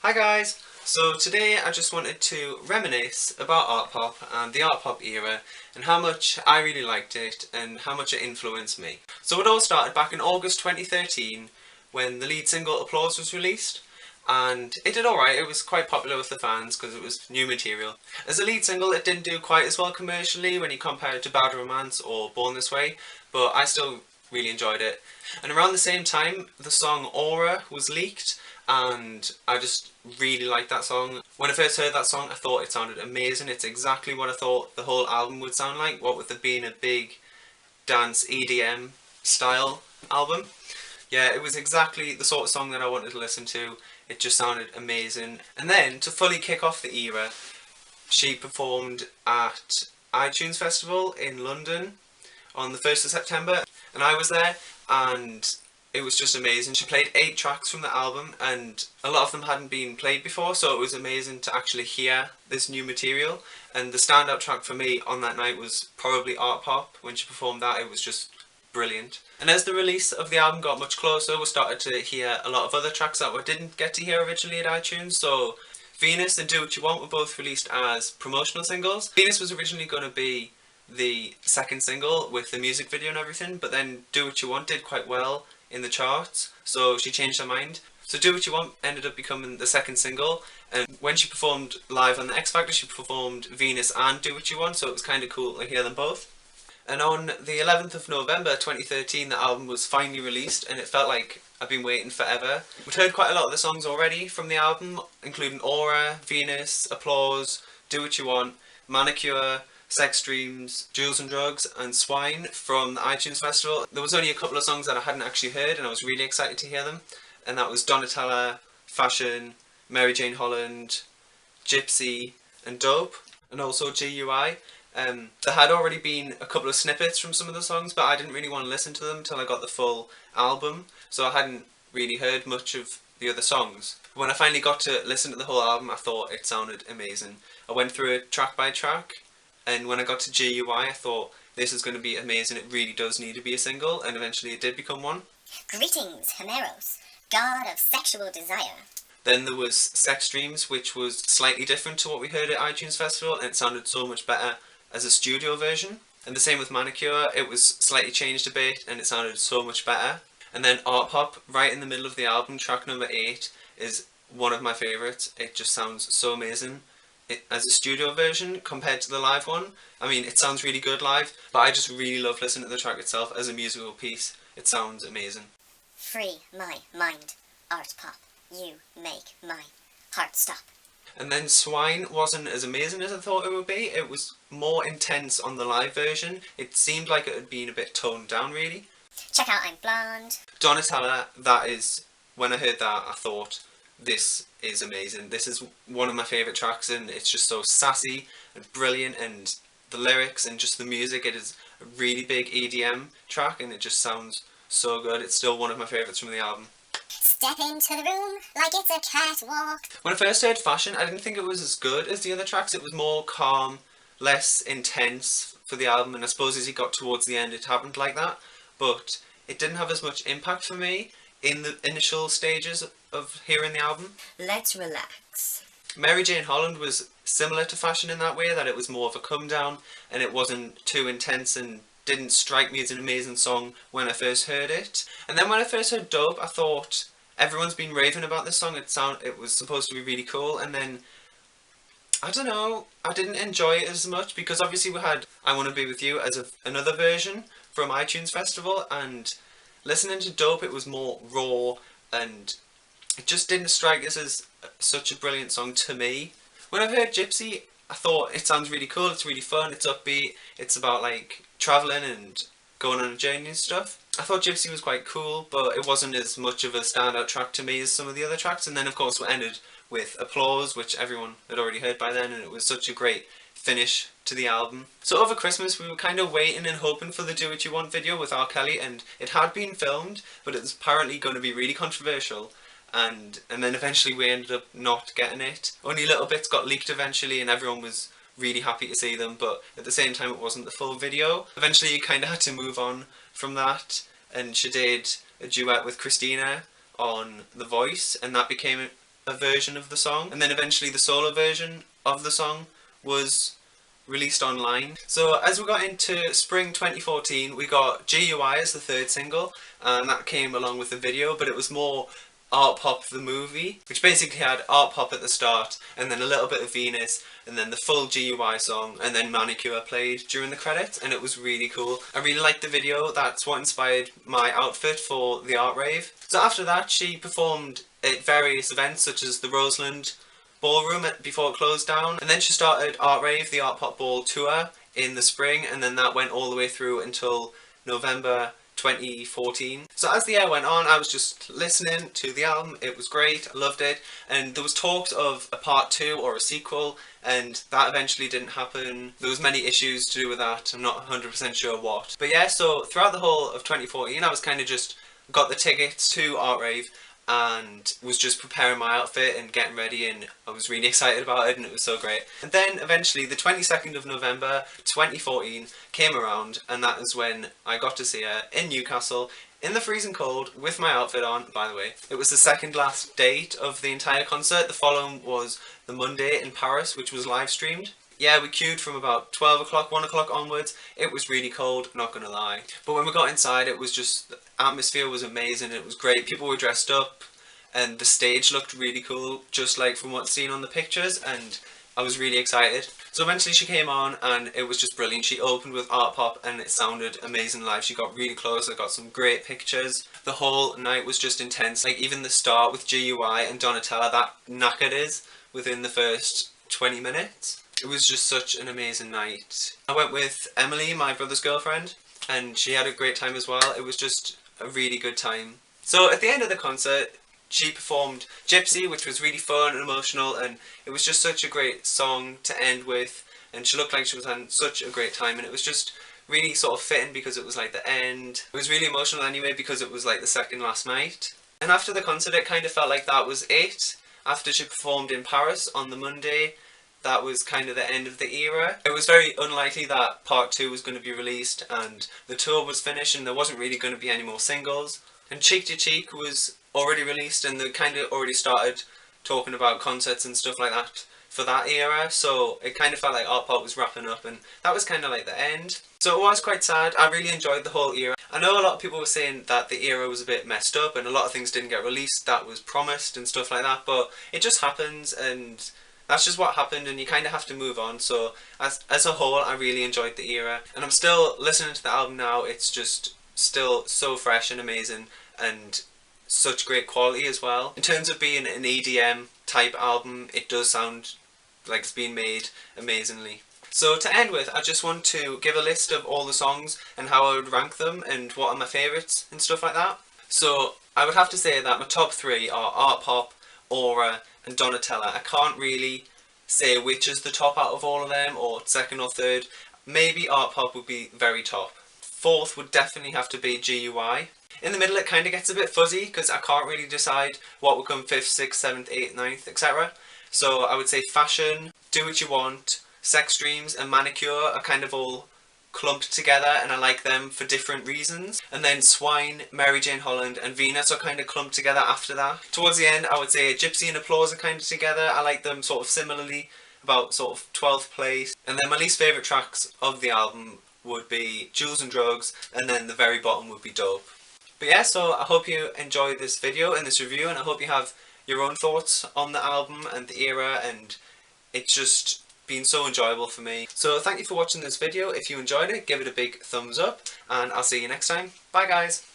Hi guys! So today I just wanted to reminisce about art pop and the art pop era and how much I really liked it and how much it influenced me. So it all started back in August 2013 when the lead single Applause was released, and it did alright. It was quite popular with the fans because it was new material. As a lead single it didn't do quite as well commercially when you compare it to Bad Romance or Born This Way, but I still really enjoyed it. And around the same time the song Aura was leaked, and I just really liked that song. When I first heard that song I thought it sounded amazing. It's exactly what I thought the whole album would sound like, what with it being a big dance EDM style album. Yeah, it was exactly the sort of song that I wanted to listen to. It just sounded amazing. And then to fully kick off the era, she performed at iTunes Festival in London on the 1st of September, and I was there, and it was just amazing. She played 8 tracks from the album and a lot of them hadn't been played before, so it was amazing to actually hear this new material. And the standout track for me on that night was probably Art Pop. When she performed that, it was just brilliant. And as the release of the album got much closer, we started to hear a lot of other tracks that we didn't get to hear originally at iTunes. So Venus and Do What You Want were both released as promotional singles. Venus was originally going to be the second single with the music video and everything, but then Do What You Want did quite well in the charts, so she changed her mind. So Do What You Want ended up becoming the second single, and when she performed live on the X Factor she performed Venus and Do What You Want, so it was kind of cool to hear them both. And on the 11th of November 2013 the album was finally released, and it felt like I've been waiting forever. We'd heard quite a lot of the songs already from the album, including Aura, Venus, Applause, Do What You Want, Manicure, Sex Dreams, Jewels and Drugs and Swine from the iTunes Festival. There was only a couple of songs that I hadn't actually heard and I was really excited to hear them, and that was Donatella, Fashion, Mary Jane Holland, Gypsy and Dope, and also GUI. There had already been a couple of snippets from some of the songs, but I didn't really want to listen to them until I got the full album, so I hadn't really heard much of the other songs. When I finally got to listen to the whole album I thought it sounded amazing. I went through it track by track, and when I got to GUI I thought this is going to be amazing, it really does need to be a single, and eventually it did become one. Greetings, Homeros, god of sexual desire. Then there was Sex Dreams, which was slightly different to what we heard at iTunes Festival, and it sounded so much better as a studio version. And the same with Manicure, it was slightly changed a bit and it sounded so much better. And then Art Pop, right in the middle of the album, track number 8, is one of my favourites. It just sounds so amazing as a studio version compared to the live one. I mean, it sounds really good live, but I just really love listening to the track itself as a musical piece. It sounds amazing. Free my mind, Art Pop. You make my heart stop. And then Swine wasn't as amazing as I thought it would be. It was more intense on the live version. It seemed like it had been a bit toned down really. Check out I'm Blonde. Donatella, that is, when I heard that I thought, this is amazing. This is one of my favourite tracks, and it's just so sassy and brilliant, and the lyrics and just the music, it is a really big EDM track and it just sounds so good. It's still one of my favourites from the album. Step into the room like it's a catwalk. When I first heard Fashion I didn't think it was as good as the other tracks. It was more calm, less intense for the album, and I suppose as you got towards the end it happened like that, but it didn't have as much impact for me in the initial stages of hearing the album. Let's relax. Mary Jane Holland was similar to Fashion in that way, that it was more of a come down and it wasn't too intense and didn't strike me as an amazing song when I first heard it. And then when I first heard Dope I thought, everyone's been raving about this song, it was supposed to be really cool, and then I don't know, I didn't enjoy it as much because obviously we had I Wanna Be With You as another version from iTunes Festival, and listening to Dope it was more raw and it just didn't strike us as such a brilliant song to me. When I heard Gypsy I thought it sounds really cool, it's really fun, it's upbeat, it's about like travelling and going on a journey and stuff. I thought Gypsy was quite cool, but it wasn't as much of a standout track to me as some of the other tracks. And then of course we ended with Applause, which everyone had already heard by then, and it was such a great finish to the album. So over Christmas we were kind of waiting and hoping for the Do What You Want video with R. Kelly, and it had been filmed, but it was apparently going to be really controversial, and then eventually we ended up not getting it. Only little bits got leaked eventually and everyone was really happy to see them, but at the same time it wasn't the full video. Eventually you kind of had to move on from that, and she did a duet with Christina on The Voice, and that became a version of the song, and then eventually the solo version of the song was released online. So as we got into spring 2014, we got GUI as the third single, and that came along with the video, but it was more Art Pop the movie, which basically had Art Pop at the start, and then a little bit of Venus, and then the full GUI song, and then Manicure played during the credits, and it was really cool. I really liked the video. That's what inspired my outfit for the art rave. So after that, she performed at various events such as the Roseland Ballroom before it closed down, and then she started Art Rave, the Art Pop Ball tour in the spring, and then that went all the way through until November 2014. So as the year went on, I was just listening to the album. It was great, I loved it, and there was talks of a part 2 or a sequel, and that eventually didn't happen. There was many issues to do with that. I'm not 100% sure what. But yeah, so throughout the whole of 2014, I was kind of just got the tickets to Art Rave and was just preparing my outfit and getting ready, and I was really excited about it, and it was so great. And then eventually the 22nd of November 2014 came around, and that is when I got to see her in Newcastle in the freezing cold with my outfit on, by the way. It was the second last date of the entire concert. The following was the Monday in Paris, which was live streamed. Yeah, we queued from about 12 o'clock, 1 o'clock onwards. It was really cold, not gonna lie. But when we got inside, it was just, the atmosphere was amazing, it was great. People were dressed up, and the stage looked really cool, just like from what's seen on the pictures, and I was really excited. So eventually she came on, and it was just brilliant. She opened with Art Pop, and it sounded amazing live. She got really close, I got some great pictures. The whole night was just intense. Like even the start with GUI and Donatella, that knackered is within the first 20 minutes. It was just such an amazing night. I went with Emily, my brother's girlfriend, and she had a great time as well. It was just a really good time. So at the end of the concert, she performed Gypsy, which was really fun and emotional, and it was just such a great song to end with, and she looked like she was having such a great time, and it was just really sort of fitting because it was like the end. It was really emotional anyway because it was like the second last night. And after the concert, it kind of felt like that was it. After she performed in Paris on the Monday, that was kind of the end of the era. It was very unlikely that part 2 was going to be released and the tour was finished and there wasn't really going to be any more singles. And Cheek to Cheek was already released, and they kind of already started talking about concerts and stuff like that for that era, so it kind of felt like Art Pop was wrapping up, and that was kind of like the end. So it was quite sad. I really enjoyed the whole era. I know a lot of people were saying that the era was a bit messed up and a lot of things didn't get released that was promised and stuff like that, but it just happens, and that's just what happened, and you kind of have to move on. So as a whole, I really enjoyed the era, and I'm still listening to the album now. It's just still so fresh and amazing, and such great quality as well. In terms of being an EDM type album, it does sound like it's been made amazingly. So to end with, I just want to give a list of all the songs and how I would rank them and what are my favourites and stuff like that. So I would have to say that my top 3 are Art Pop, Aura and Donatella. I can't really say which is the top out of all of them, or second or third. Maybe Art Pop would be very top. Fourth would definitely have to be GUI. In the middle it kind of gets a bit fuzzy because I can't really decide what would come 5th, 6th, 7th, 8th, 9th, etc. So I would say Fashion, Do What You Want, Sex Dreams and Manicure are kind of all clumped together, and I like them for different reasons. And then Swine, Mary Jane Holland and Venus are kind of clumped together after that. Towards the end I would say Gypsy and Applause are kind of together. I like them sort of similarly, about sort of 12th place. And then my least favourite tracks of the album would be Jewels and Drugs, and then the very bottom would be Dope. But yeah, so I hope you enjoyed this video and this review, and I hope you have your own thoughts on the album and the era, and it's just been so enjoyable for me. So thank you for watching this video. If you enjoyed it, give it a big thumbs up, and I'll see you next time. Bye guys!